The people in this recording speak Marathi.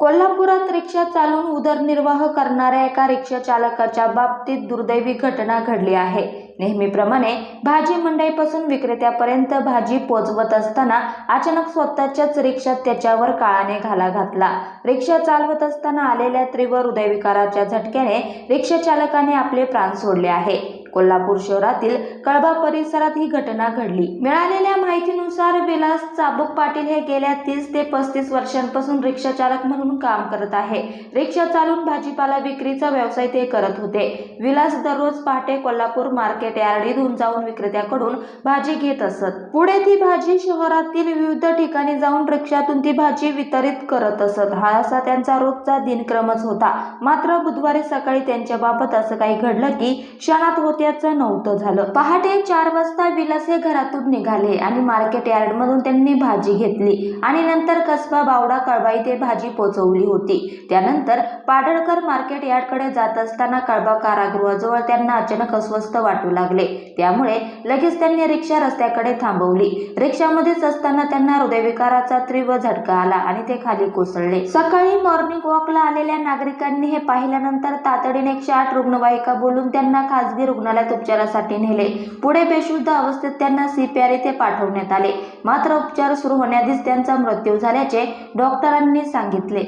कोल्हापुरात रिक्षा चालवून उदरनिर्वाह करणाऱ्या एका रिक्षा चालकाच्या बाबतीत दुर्दैवी घटना घडली आहे। नेहमीप्रमाणे भाजी मंडईपासून विक्रेत्यापर्यंत भाजी पोचवत असताना अचानक स्वतःच्याच रिक्षात त्याच्यावर काळाने घाला घातला। रिक्षा चालवत असताना आलेल्या तीव्र हृदयविकाराच्या झटक्याने रिक्षा चालकाने आपले प्राण सोडले आहे। कोल्हापूर शहरातील कळबा परिसरात ही घटना घडली। मिळालेल्या माहितीनुसार विलास चाबूक पाटील हे गेल्या 30 ते 35 वर्षांपासून रिक्षा चालक म्हणून काम करत आहे। रिक्षा चालवून भाजीपाला विक्रीचा व्यवसाय ते करत होते। विलास दररोज पहाटे कोल्हापूर मार्केट यार्डमधून जाऊन विक्रेत्याकडून भाजी घेत असत। पुढे ती भाजी शहरातील विविध ठिकाणी जाऊन रिक्षातून ती भाजी वितरित करत असत। हा असा त्यांचा रोजचा दिनक्रमच होता। मात्र बुधवारी सकाळी त्यांच्या बाबत असं काही घडलं की क्षणात होत्याचं नव्हतं झालं। पहाटे 4 वाजता विलास हे घरातून निघाले आणि मार्केट यार्डमधून त्यांनी भाजी घेतली आणि नंतर कसबा बावडा कळबा इथे भाजी पोहोचवली होती। त्यानंतर पाडळकर मार्केट यार्डकडे जात असताना कळबा कारागृहाजवळ त्यांना अचानक अस्वस्थ वाटू लागले। त्यामुळे लगेच त्यांनी रिक्षा रस्त्याकडे थांबवली। रिक्षामध्येच असताना त्यांना हृदयविकाराचा तीव्र झटका आला आणि ते खाली कोसळले। सकाळी मॉर्निंग वॉकला आलेल्या नागरिकांनी हे पाहिल्यानंतर तातडीने 108 रुग्णवाहिका बोलून त्यांना खासगी रुग्णालयात उपचारासाठी नेले। पुढे बेशुद्ध अवस्थेत त्यांना CPR इथे पाठवण्यात आले। मात्र उपचार सुरू होण्याआधीच त्यांचा मृत्यू झाल्याचे डॉक्टरांनी सांगितले।